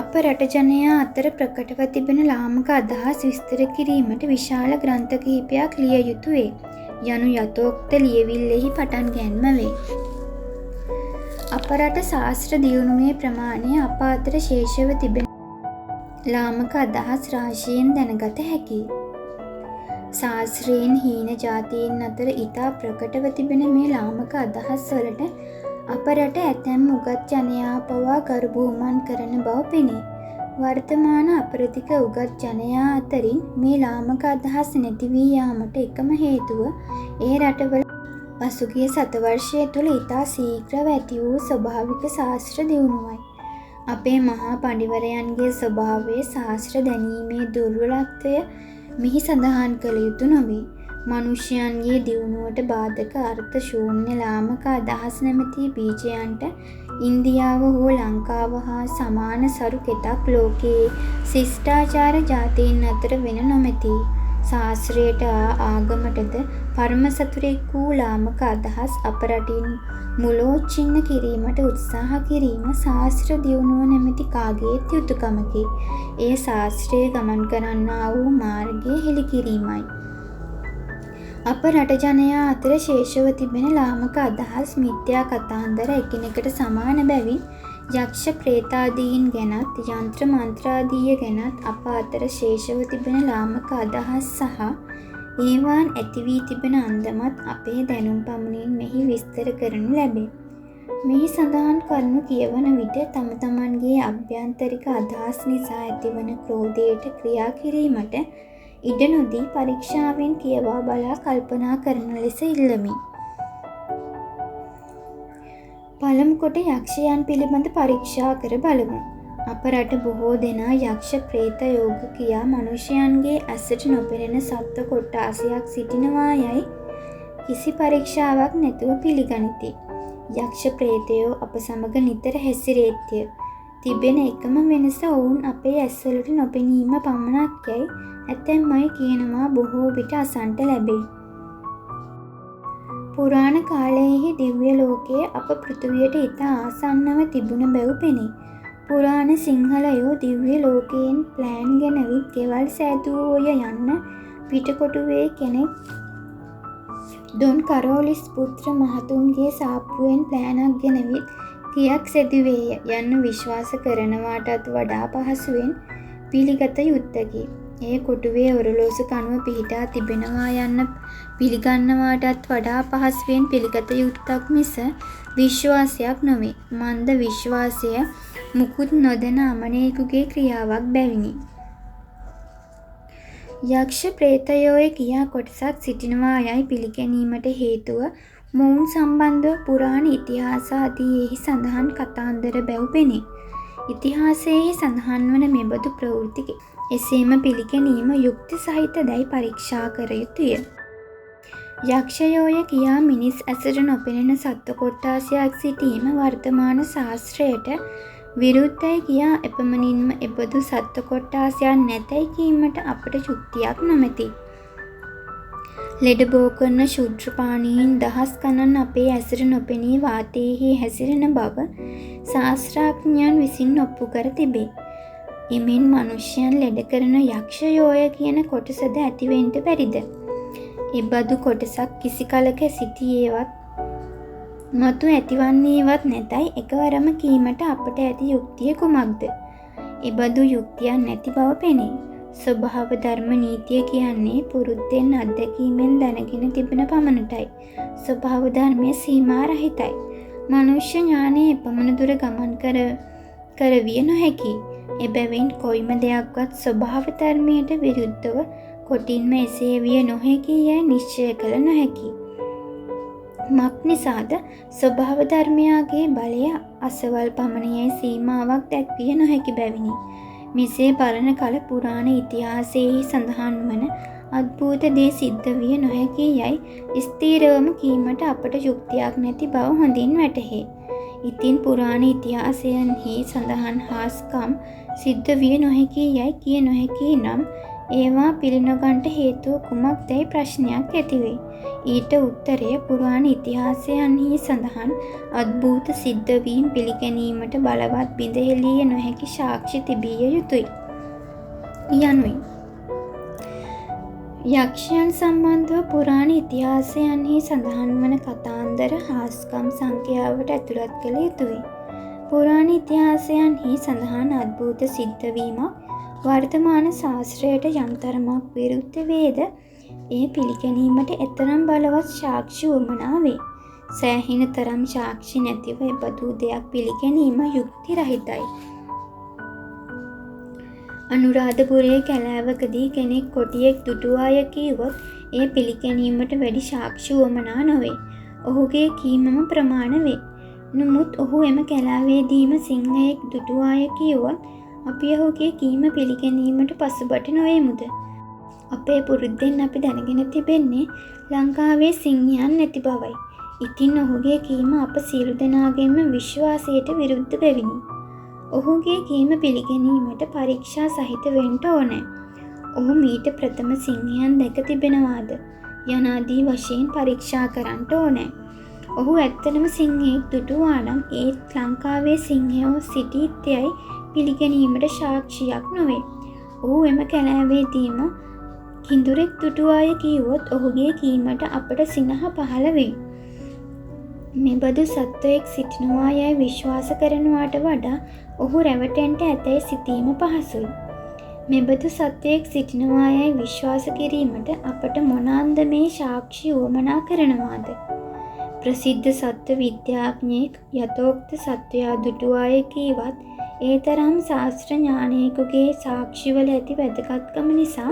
අප රට ජනයා අතර ප්‍රකටව තිබෙන ලාමක අදහස් විස්තර කිරීමට විශාල ග්‍රන්ථ කිහිපයක් ලිය යුතුය යනු යථෝක්ත ලියවිල්ලෙහි පටන් ගැන්ම වේ. අප රට ශාස්ත්‍ර දියුණුවේ ප්‍රමාණය අප අතර ශේෂව තිබෙන ලාමක අදහස් රාශියෙන් දැනගත හැකියි. ශාස්ත්‍රයෙන් හීන ජාතීන් අතර ඉතා ප්‍රකටව තිබෙන මේ ලාමක අදහස් වලට අප රට ඇතැම් උගත් ජනයා පවා ගරු බුහුමන් කරන බව පෙනේ. වර්තමාන අපරදිග උගත් ජනයා අතරින් මේ ලාමක අදහස් නැති වී යාමට එකම හේතුව ඒ රටවල පසුගිය සතවර්ෂය තුළ ඉතා ශීඝ්‍රව ඇති වූ ස්වභාවික ශාස්ත්‍ර දියුණුවයි. අපේ මහා පඬිවරයන්ගේ ස්වභාවය ශාස්ත්‍ර දැනීමේ දුර්වලත්වය මෙහි සඳහන් කළ යුතු නොවේ. මනුෂ්‍යයන්ගේ දියුණුවට බාධක අර්ථ ශූන්‍ය ලාමක අදහස් නැමැති බීජයන්ට ඉන්දියාව හෝ ලංකාව හා සමාන සරු කෙතක් ලෝකයේ ශිෂ්ටාචාර ජාතීන් අතර වෙන නොමැති. ශාස්ත්‍රයට ආගමටද පරම සතුරෙක් වූ ලාමක අදහස් අප රටින් මුලෝච්චින්න කිරීමට උත්සාහ කිරීම ශාස්ත්‍ර දියුණුව නැමැති කාගේත් යුතුකමකි. එය ශාස්ත්‍රයේ ගමන් කරන්නා වූ මාර්ගය හෙළි කිරීමයි. අප රට ජනයා අතර ශේෂව තිබෙන ලාමක අදහස් මිත්‍යා කතාන්දර එකිනෙකට සමාන බැවින් යක්ෂ ප්‍රේතාදීන් ගැනත් යන්ත්‍ර මන්ත්‍රාදීය ගැනත් අප අතර ශේෂව තිබෙන ලාමක අදහස් සහ ඒවාන් ඇති වී තිබෙන අන්දමත් අපේ දැනුම් පමණින් මෙහි විස්තර කරනු ලැබේ. මෙහි සඳහන් කරුණු කියවන විට තම තමන්ගේ අභ්‍යන්තරික අදහස් නිසා ඇතිවන ක්‍රෝධයට ක්‍රියා කිරීමට ඉඩ නොදී පරීක්ෂාවෙන් කියවා බලා කල්පනා කරන ලෙස ඉල්ලමි. පළමු කොට යක්ෂයන් පිළිබඳ පරීක්ෂා කර බලමු. අප රට බොහෝ දෙනා යක්ෂ ප්‍රේත යෝග කියා මනුෂ්‍යයන්ගේ ඇසට නොපෙනෙන සත්ව කොට්ටාසයක් සිටිනවා යයි කිසි පරීක්ෂාවක් නැතුව පිළිගනිති. යක්ෂ ප්‍රේතයෝ අප සමග නිතර හැසිරේත්ය. තිබෙන එකම වෙනස ඔවුන් අපේ ඇස්වලට නොපෙනීම පමණක් යයි ඇතැම් අය කියනවා බොහෝ විට අසන්ට ලැබේ. පුරාණ කාලයෙහි දිව්‍ය ලෝකයේ අප පෘථිවියට ඉතා ආසන්නව තිබුණ බැව් පෙනේ. පුරාණ සිංහලයෝ දිව්‍ය ලෝකයෙන් ප්ලෑන් ගෙනවිත් ගෙවල් සෑදුවෝය යන්න පිටකොටුවේ කෙනෙක් දොන් කරෝලිස් පුත්‍ර මහතුන්ගේ සාප්පුවෙන් ප්ලෑනක් ගෙනවිත් තියක් සැදුවේය යන්න විශ්වාස කරනවාටත් වඩා පහසුවෙන් පිළිගත යුත්තකි. ඒ කොටුවේ ඔරලෝසු කණුව පිහිටා තිබෙනවා යන්න පිළිගන්නවාටත් වඩා පහසුවෙන් පිළිගත යුත්තක් මිස විශ්වාසයක් නොවේ. මන්ද විශ්වාසය මුකුත් නොදැන අමනයෙකුගේ ක්‍රියාවක් බැවිනි. යක්ෂ ප්‍රේතයෝය කියා කොටසක් සිටිනවා යයි පිළිගැනීමට හේතුව මොවුන් සම්බන්ධව පුරාණ ඉතිහාසාදියෙහි සඳහන් කතාන්දර බැව් පෙනේ. ඉතිහාසයෙහි සඳහන් වන මෙබඳු ප්‍රවෘත්ති එසේම පිළිගැනීම යුක්ති සහිත දැයි පරීක්ෂා කර යුතුය. යක්ෂයෝය කියා මිනිස් ඇසට නොපෙනෙන සත්ව කොට්ටාසයක් සිටීම වර්තමාන ශාස්ත්‍රයට විරුද්ධයි කියා එපමණින්ම එබඳු සත්ව කොට්ටාසයක් නැතැයි කීමට අපට යුක්තියක් නොමැති. ලෙඩ බෝ කරන ශුද්‍රපාණීන් දහස් ගණන් අපේ ඇසට නොපෙනී වාතයෙහි හැසිරෙන බව ශාස්ත්‍රඥයන් විසින් ඔප්පු කර තිබේ. එමෙන් මනුෂ්‍යයන් ලෙඩ කරන යක්ෂයෝය කියන කොටසද ඇතිවෙන්ට බැරිද? එබඳු කොටසක් කිසි කලක සිටියේවත් මතු ඇතිවන්නේවත් නැතයි එකවරම කීමට අපට ඇති යුක්තිය කුමක්ද? එබඳු යුක්තියක් නැති බව පෙනේ. ස්වභාව ධර්ම නීතිය කියන්නේ පුරුද්දෙන් අත්දැකීමෙන් දැනගෙන තිබෙන පමණටයි. ස්වභාව ධර්මය සීමා රහිතයි. මනුෂ්‍ය ඥානයේ එපමණ දුර ගමන් කරවිය නොහැකි. එබැවින් කොයිම දෙයක්වත් ස්වභාව ධර්මයට විරුද්ධව කොටින්ම එසේ විය නොහැකි යැයි නිශ්චය කළ නොහැකි. මක් නිසාද? ස්වභාව ධර්මයාගේ බලය අසවල් පමණ යැයි සීමාවක් දැක්විය නොහැකි බැවිනි. මෙසේ බලන කල පුරාණ ඉතිහාසයෙහි සඳහන් වන අද්භූත දේ සිද්ධ විය නොහැකි යයි ස්ථීරවම කීමට අපට යුක්තියක් නැති බව හොඳින් වැටහේ. ඉතින් පුරාණ ඉතිහාසයන්හි සඳහන් හාස්කම් සිද්ධ විය නොහැකි යයි කිය නොහැකි නම් ඒවා පිළිනොගන්ට හේතුව කුමක්දැයි ප්‍රශ්නයක් ඇතිවේ. ඊට උත්තරය පුරාණ ඉතිහාසයන්හි සඳහන් අද්භූත සිද්ධවීම් පිළිගැනීමට බලවත් බිඳහෙළිය නොහැකි සාක්ෂි තිබිය යුතුයි යනුයි. යක්ෂයන් සම්බන්ධව පුරාණ ඉතිහාසයන්හි සඳහන් වන කතාන්දර හාස්කම් සංඛ්‍යාවට ඇතුළත් කළ යුතුයි. පුරාණ ඉතිහාසයන්හි සඳහන් අද්භූත සිද්ධවීමක් වර්තමාන ශාස්ත්‍රයට යම් තරමක් විරුද්ධ වේද එය පිළිගැනීමට එතරම් බලවත් සාක්ෂි වුවමනා වේ. සෑහෙන තරම් සාක්ෂි නැතිව එබඳු දෙයක් පිළිගැනීම යුක්ති රහිතයි. අනුරාධපුරයේ කැලෑවකදී කෙනෙක් කොටියෙක් දුටුවාය කීවොත් එය පිළිගැනීමට වැඩි සාක්ෂි වුවමනා නොවේ. ඔහුගේ කීමම ප්‍රමාණ වේ. නමුත් ඔහු එම කැලෑවේදීම සිංහයෙක් දුටුවාය කීවොත් අපි ඔහුගේ කීම පිළිගැනීමට පසුබට නොවෙමුද? අපේ පුරුද්දෙන් අපි දැනගෙන තිබෙන්නේ ලංකාවේ සිංහයන් නැති බවයි. ඉතින් ඔහුගේ කීම අප සියලු දෙනාගේම විශ්වාසයට විරුද්ධ බැවිනි. ඔහුගේ කීම පිළිගැනීමට පරීක්ෂා සහිත වෙන්න ඕනෑ. ඔහු මීට ප්‍රථම සිංහයන් දැක තිබෙනවාද යනාදී වශයෙන් පරීක්ෂා කරන්න ඕනෑ. ඔහු ඇත්තටම සිංහයෙක් දුටුවා නම් ඒත් ලංකාවේ සිංහයෝ සිටීත්‍යයි පිළිගැනීමට සාක්ෂියක් නොවේ. ඔහු එම කැලෑවේදීම කිඳුරෙක් දුටුවාය කීවොත් ඔහුගේ කීමට අපට සිනහ පහළ වේ. මෙබඳු සත්වයෙක් සිටිනවා යයි විශ්වාස කරනවාට වඩා ඔහු රැවටෙන්ට ඇතැයි සිතීම පහසුයි. මෙබඳු සත්වයෙක් සිටිනවා යයි විශ්වාස කිරීමට අපට මොන අන්දමේ සාක්ෂි වුවමනා කරනවාද? ප්‍රසිද්ධ සත්ව විද්‍යාඥයෙක් යථෝක්ත සත්වයා දුටුවාය කීවත් ඒ තරම් ශාස්ත්‍ර ඥානයෙකුගේ සාක්ෂිවල ඇති වැදගත්කම නිසා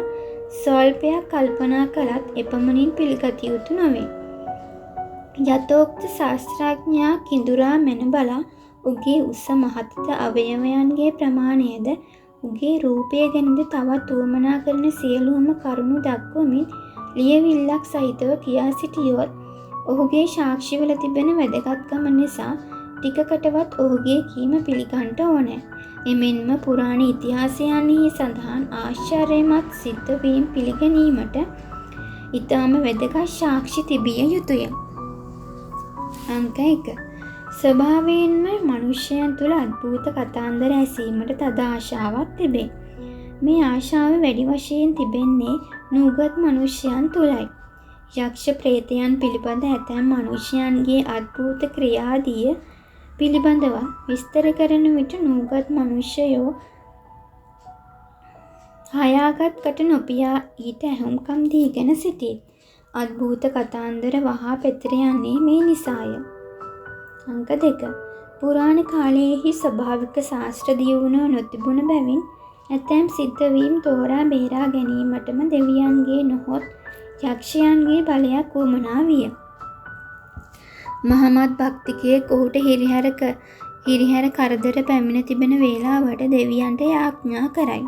ස්වල්පයක් කල්පනා කළත් එපමණින් පිළිගත යුතු නොවේ. යථෝක්ත ශාස්ත්‍රඥයා කිඳුරා මැන බලා උගේ උස මහත්ත අවයවයන්ගේ ප්‍රමාණයද උගේ රූපය ගැනද තවත් උවමනා කරන සියලුම කරුණු දක්වමින් ලියවිල්ලක් සහිතව කියා සිටියොත් ඔහුගේ සාක්ෂිවල තිබෙන වැදගත්කම නිසා ටිකකටවත් ඔහුගේ කීම පිළිගන්න ඕනෑ. එමෙන්ම පුරාණ ඉතිහාසයන්හි සඳහන් ආශ්චර්යමත් සිද්ධවීම් පිළිගැනීමට ඉතාම වැදගත් සාක්ෂි තිබිය යුතුය. අංක 1. ස්වභාවයෙන්ම මනුෂ්‍යයන් තුළ අද්භූත කතාන්දර ඇසීමට තද ආශාවක් තිබේ. මේ ආශාව වැඩි වශයෙන් තිබෙන්නේ නූගත් මනුෂ්‍යයන් තුළයි. යක්ෂ ප්‍රේතයන් පිළිබඳ ඇතැම් මනුෂ්‍යයන්ගේ අද්භූත ක්‍රියාදිය පිළිබඳව විස්තර කරන විට නූගත් මනුෂ්‍යයෝ හයාගත් කට නොපියා ඊට ඇහුම්කම් දීගෙන සිටී. අද්භූත කතාන්දර වහා පැතිර යන්නේ මේ නිසාය. අංක 2. පුරාණ කාලයේහි ස්වභාවික ශාස්ත්‍ර දියුණුව නොතිබුණ බැවින් ඇතැම් සිද්ධවීම් තෝරා බේරා ගැනීමටම දෙවියන්ගේ නොහොත් යක්ෂයන්ගේ බලයක් වුවමනා විය. මහමත් භක්තිකයෙක් ඔහුට හිරිහැර කරදර පැමිණ තිබෙන වේලාවට දෙවියන්ට යාඥා කරයි.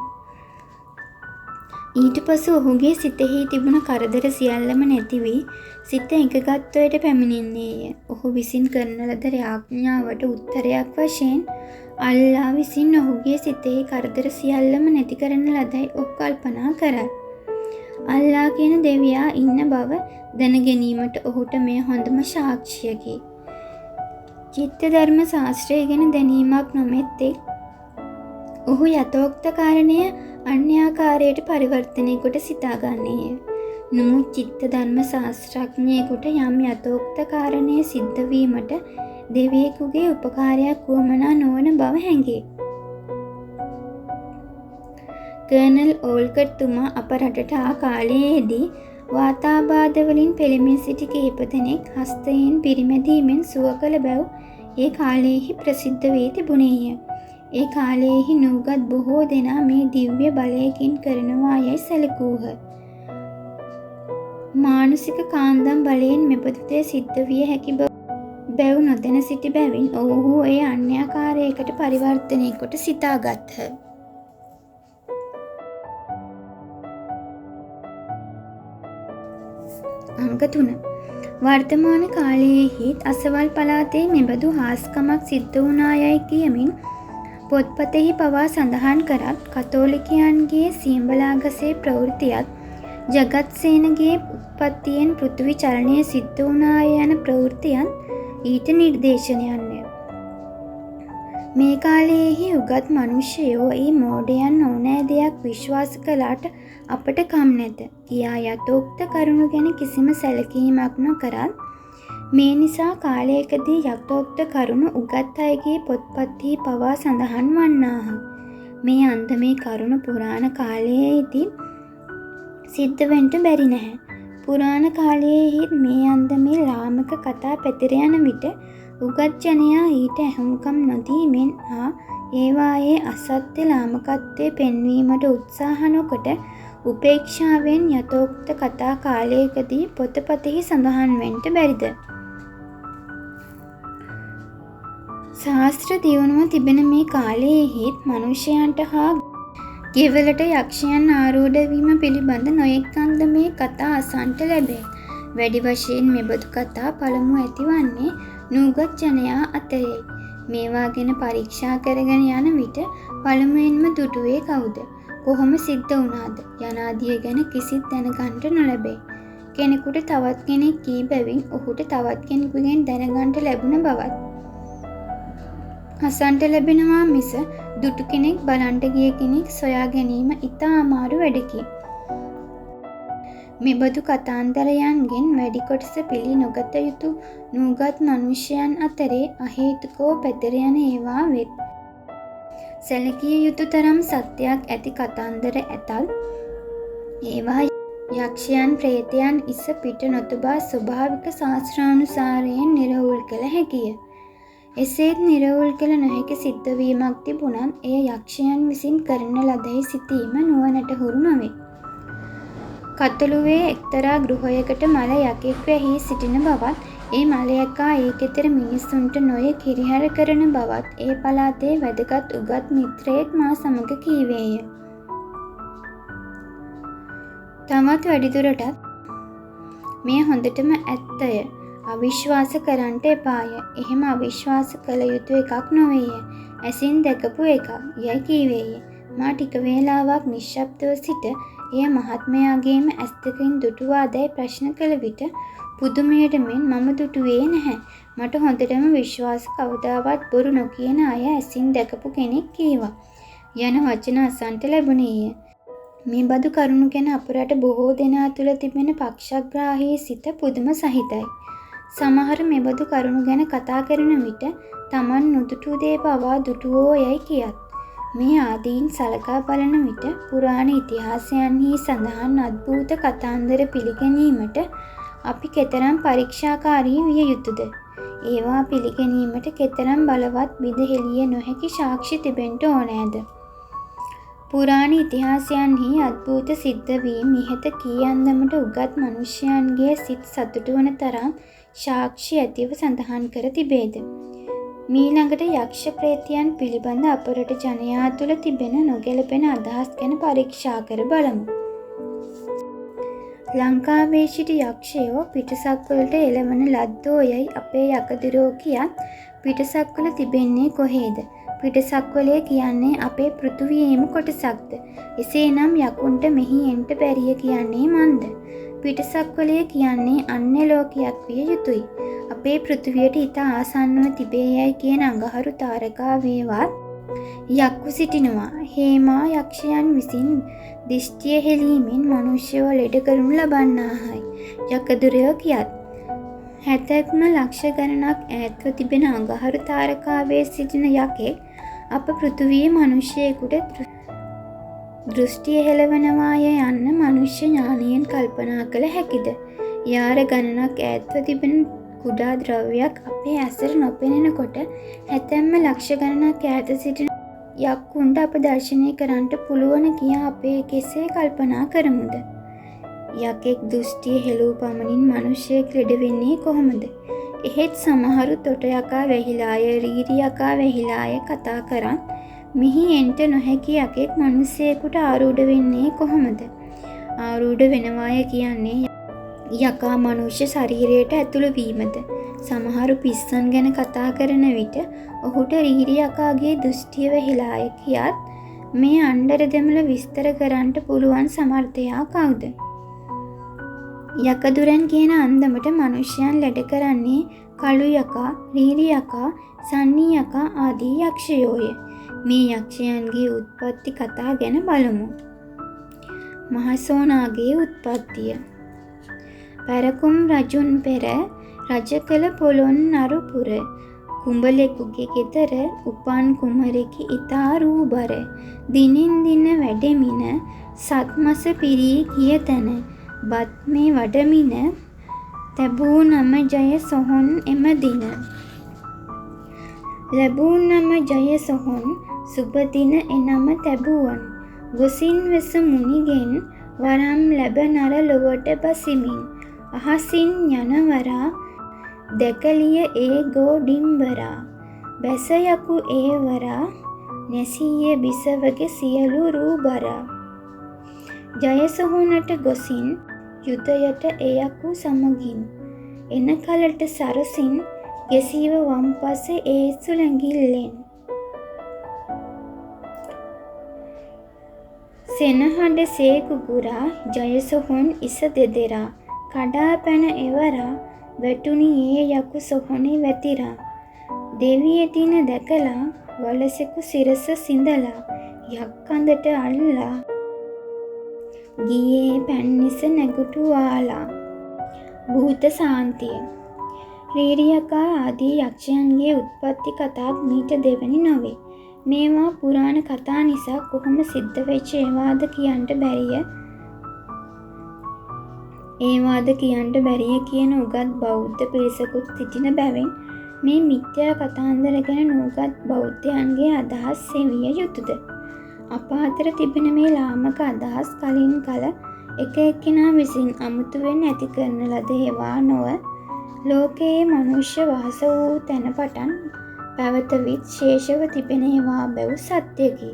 ඊට පසු ඔහුගේ සිතෙහි තිබුණ කරදර සියල්ලම නැති වී සිත එකගත්වයට පැමිණෙන්නේය. ඔහු විසින් කරන ලද යාඥාවට උත්තරයක් වශයෙන් අල්ලා විසින් ඔහුගේ සිතෙහි කරදර සියල්ලම නැති කරන ලදයි ඔහු කල්පනා කරයි. අල්ලා කියන දෙවියා ඉන්න බව දැන ගැනීමට ඔහුට මේ හොඳම සාක්ෂියකි. චිත්ත ධර්ම ශාස්ත්‍රය ගැන දැනීමක් නොමැත්තේ ඔහු යථෝක්ත කාරණය අන්‍යාකාරයට පරිවර්තනය කොට සිතාගන්නේය. නමුත් චිත්ත ධර්ම ශාස්ත්‍රඥයෙකුට යම් යථෝක්ත කාරණය සිද්ධ වීමට දෙවියෙකුගේ උපකාරයක් වුවමනා නොවන බව හැඟේ. කර්නල් ඕල්කට් තුමා අප රටට ආ කාලයේදී වාතාබාධවලින් පෙළෙමින් සිටි කිහිප දෙනෙක් හස්තයෙන් පිරිමැදීමෙන් සුව කළ බැව් ඒ කාලයෙහි ප්‍රසිද්ධ වී තිබුණේය. ඒ කාලයෙහි නූගත් බොහෝ දෙනා මේ දිව්‍ය බලයකින් කරනවා යයි සැලකූහ. මානසික කාන්දම් බලයෙන් මෙබඳු දේ සිද්ධ විය හැකි බැව් නොදැන සිටි බැවින් ඔවුහු එය අන්‍යාකාරයකට පරිවර්තනය කොට සිතාගත්හ. අංක 3. වර්තමාන කාලයේහීත් අසවල් පළාතේ මෙබඳු හාස්කමක් සිද්ධ වුණා යයි කියමින් පොත්පතෙහි පවා සඳහන් කරත් කතෝලිකයන්ගේ සියඹලාගසේ ප්‍රවෘත්තියත් ජගත්සේනගේ උත්පත්තියෙන් පෘථිවි චලනය සිද්ධ වුණාය යන ප්‍රවෘත්තියත් ඊට නිර්දේශනයන්ය. මේ කාලයේහි උගත් මනුෂ්‍යයෝ ඒ මෝඩයන් ඕනෑ දෙයක් විශ්වාස කළාට අපට කම් නැත කියා යථෝක්ත කරුණු ගැන කිසිම සැලකීමක් නොකරත් මේ නිසා කාලයකදී යථෝක්ත කරුණු උගත් අයගේ පොත්පත්හි පවා සඳහන් වන්නාහ. මේ අන්දමේ කරුණු පුරාණ කාලයේදී සිද්ධ වෙන්න බැරි නැහැ. පුරාණ කාලයේහි මේ අන්දමේ ලාමක කතා පැතිර යන විට උගත් ජනයා ඊට ඇහුම්කම් නොදීමෙන් හා ඒවායේ අසත්‍ය ලාමකත්වය පෙන්වීමට උත්සාහ නොකොට උපේක්ෂාවෙන් යථෝක්ත කතා කාලයකදී පොතපතෙහි සඳහන් වෙන්න බැරිද? ශාස්ත්‍ර දියුණුව තිබෙන මේ කාලයේහීත් මනුෂ්‍යයන්ට හා ගෙවලට යක්ෂයන් ආරූඪ වීම පිළිබඳ නොයෙක් අන්දමේ කතා අසන්නට ලැබේ. වැඩි වශයෙන් මෙබඳු කතා පළමු ඇතිවන්නේ නූගත් ජනයා අතරේ. මේවා ගැන පරීක්ෂා කරගෙන යන විට පළමුවෙන්ම දුටුවේ කවුද? කොහොම සිද්ධ වුණාද? යනාදිය ගැන කිසිත් දැනගන්නට නොලැබේ. කෙනෙකුට තවත් කෙනෙක් කී බැවින් ඔහුට තවත් කෙනෙකුගෙන් දැනගන්නට ලැබුණ බවත් අසන්නට ලැබෙනවා මිස දුටු කෙනෙක් බලන්ට ගිය කෙනෙක් සොයා ගැනීම ඉතා අමාරු වැඩකි. මෙබඳු කතාන්තරයන්ගෙන් වැඩි කොටස පිළි නොගත යුතු නූගත් මනුෂ්‍යයන් අතරේ අහේතුකව පැතිර යන ඒවා වෙත්. සැලකිය යුතු තරම් සත්‍යයක් ඇති කතන්දර ඇතත් ඒවා යක්ෂයන් ප්‍රේතයන් ඉස පිට නොතබා ස්වභාවික ශාස්ත්‍රානුසාරයෙන් නිරවුල් කළ හැකිය. එසේත් නිරවුල් කළ නොහැකි සිද්ධවීමක් තිබුණත් එය යක්ෂයන් විසින් කරන ලදැයි සිතීම නුවණට හුරු නොවේ. කතළුවේ එක්තරා ගෘහයකට මල යකෙක් වැහී සිටින බවත් ඒ මල යකා ඒ ගෙදර මිනිසුන්ට නොයෙක් හිරිහැර කරන බවත් ඒ පළාතේ වැදගත් උගත් මිත්‍රයෙක් මා සමග කීවේය. තවත් වැඩිදුරටත් මේ හොඳටම ඇත්තය. අවිශ්වාස කරන්නට එපාය. එහෙම අවිශ්වාස කළ යුතු එකක් නොවේය. ඇසින් දැකපු එකක් යයි කීවේය. මා ටික වේලාවක් නිශ්ශබ්දව සිට එය මහත්මයාගේම ඇස් දෙකින් දුටුවාදැයි ප්‍රශ්න කළ විට පුදුමයට මෙන් මම දුටුවේ නැහැ. මට හොඳටම විශ්වාස කවදාවත් බොරු නොකියන අය ඇසින් දැකපු කෙනෙක් කීවා යන වචන අසන්නට ලැබුණේය. මේ බඳු කරුණු ගැන අප රට බොහෝ දෙනා තුළ තිබෙන පක්ෂග්‍රාහී සිත පුදුම සහිතයි. සමහර මෙබඳු කරුණු ගැන කතා කරන විට තමන් නොදුටු දේ පවා දුටුවෝ යයි කියත්. මේ ආදීන් සලකා බලන විට පුරාණ ඉතිහාසයන්හි සඳහන් අද්භූත කතාන්දර පිළිගැනීමට අපි කෙතරම් පරීක්ෂාකාරී විය යුතුද? ඒවා පිළිගැනීමට කෙතරම් බලවත් බිඳහෙළිය නොහැකි සාක්ෂි තිබෙන්න ඕනෑද? පුරාණ ඉතිහාසයන්හි අද්භූත සිද්ධවීම් ඉහත කී අන්දමට උගත් මනුෂ්‍යයන්ගේ සිත් සතුටු වන තරම් සාක්ෂි ඇතිව සඳහන් කර තිබේද? මීළඟට යක්ෂ ප්‍රේතයන් පිළිබඳ අපරට ජනයා තුළ තිබෙන නොගැලපෙන අදහස් ගැන පරීක්ෂා කර බලමු. ලංකාවේ සිටි යක්ෂයෝ පිටසක්වලට එළවන ලද්දෝ යයි අපේ යකදුරෝ කියත් පිටසක්වල තිබෙන්නේ කොහේද? පිටසක්වලය කියන්නේ අපේ පෘථුවියේම කොටසක්ද? එසේනම් යකුන්ට මෙහි එන්ට බැරිය කියන්නේ මන්ද? පිටසක්වලය කියන්නේ අන්‍ය ලෝකයක් විය යුතුයි. අපේ පෘථුවියට ඉතා ආසන්නව තිබේ යයි කියන අඟහරු තාරකාවේවත් යක්කු සිටිනවා. හේමා යක්ෂයන් විසින් දිෂ්ටිය හෙළීමෙන් මනුෂ්‍යව ලෙඩ කරනු ලබන්නාහයි යකදුරයෝ කියත්. හැතැක්ම ලක්ෂ ගණනක් ඈත්ව තිබෙන අඟහරු තාරකාවේ සිටින යකෙක් අප පෘථුවියේ මනුෂ්‍යයෙකුට දෘෂ්ටිය හෙළවනවාය යන්න මනුෂ්‍ය ඥානයෙන් කල්පනා කළ හැකිද? යාර ගණනක් ඈත්ව තිබෙන කුඩා ද්‍රව්‍යයක් අපේ ඇසට නොපෙනෙනකොට හැතැම්ම ලක්ෂ ගණනක් ඈත සිටින යක්කුන්ට අප දර්ශනය කරන්නට පුළුවන් කියා අපේ කෙසේ කල්පනා කරමුද? යකෙක් දෘෂ්ටිය හෙළූ පමණින් මනුෂ්‍යයෙක් ලෙඩ වෙන්නේ කොහොමද? එහෙත් සමහරු තොට යකා වැහිලාය, රීරි යකා වැහිලාය කතා කරන් මිහි එන්ට නොහැකි යකෙක් මනුස්සයෙකුට ආරූඪ වෙන්නේ කොහොමද? ආරූඪ වෙනවාය කියන්නේ යකා මනුෂ්‍ය ශරීරයට ඇතුළු වීමද. සමහරු පිස්සන් ගැන කතා කරන විට ඔහුට රීරි යකාගේ දෘෂ්ටිය වැහිලාය කියාත් මේ අnder දෙමළ විස්තර කරන්නට පුළුවන් සමර්ථයා කවුද? යකදුරන් කියන අන්දමට මනුෂ්‍යයන් ලෙඩ කරන්නේ කළු යකා, රීරි යකා, සන්නි යකා ආදී යක්ෂයෝය. මේ යක්ෂයන්ගේ උත්පත්ති කතා ගැන බලමු. මහසෝනාගේ උත්පත්තිය. පැරකුම් රජුන් පෙර රජ කළ පොළොන්නරු පුර කුඹලෙකුගේ ගෙදර උපන් කුමරෙකි ඉතා රූබර. දිනින් දින වැඩෙමින සත්මස පිරී ගිය තැන බත් මේ වඩමින තැබූ නම ජය සොහොන් එම දින. ලැබූ නම ජය සොහොන් සුබ දින එනම තැබුවන්. ගොසින් වෙස මුනිගෙන් වරම් ලැබ නර ලොවට බසිමින් අහසින් යනවරා දැකලිය ඒ ගෝඩිම්බරා බැස යකු ඒවරා නැසීය බිසවගේ සියලු රූබරා. ජයසොහොනට ගොසින් යුදයට එයකු සමගින් එන කලට සරසින් ගෙසීව වම්පස ඒසු ලැඟිල්ලෙන්. සෙනහඬ සේකුගුරා ජයසොහොන් ඉස දෙදෙරා කඩා පැන එවරා වැටුනි ඒ යකු සොහොනේ වැතිරා. දෙවිය දින දැකලා වලසෙකු සිරස සිඳලා යක්කඳට අල්ලා ගියේ පැන්නිස නැගුටුවාලා. භූත සාන්තිය. රීරි යකා ආදී යක්ෂයන්ගේ උත්පත්ති කතාත් මීට දෙවැනි නොවේ. මේවා පුරාණ කතා නිසා කොහොම සිද්ධ වෙච්ච ඒවාද කියන්න බැරිය කියන උගත් බෞද්ධ පිරිසකුත් සිටින බැවින් මේ මිත්‍යා කතාන්දර ගැන නූගත් බෞද්ධයන්ගේ අදහස් සෙවිය යුතුද? අප අතර තිබෙන මේ ලාමක අදහස් කලින් කල එක එක්කෙනා විසින් අමුතුවෙන් ඇති කරන ලද ඒවා නොව ලෝකයේ මනුෂ්‍ය වාස වූ තැන පටන් පැවතවිත් ශේෂව තිබෙන ඒවා බැව් සත්‍යකි.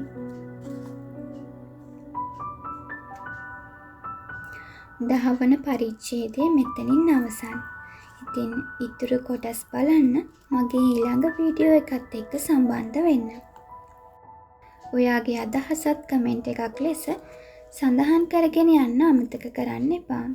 දහවන පරිච්ඡේදය මෙතනින් අවසන්. ඉතින් ඉතුරු කොටස් බලන්න මගේ ඊළඟ වීඩියෝ එකත් එක්ක සම්බන්ධ වෙන්න. ඔයාගේ අදහසත් කමෙන්ට් එකක් ලෙස සඳහන් කරගෙන යන්න අමතක කරන්න එපා.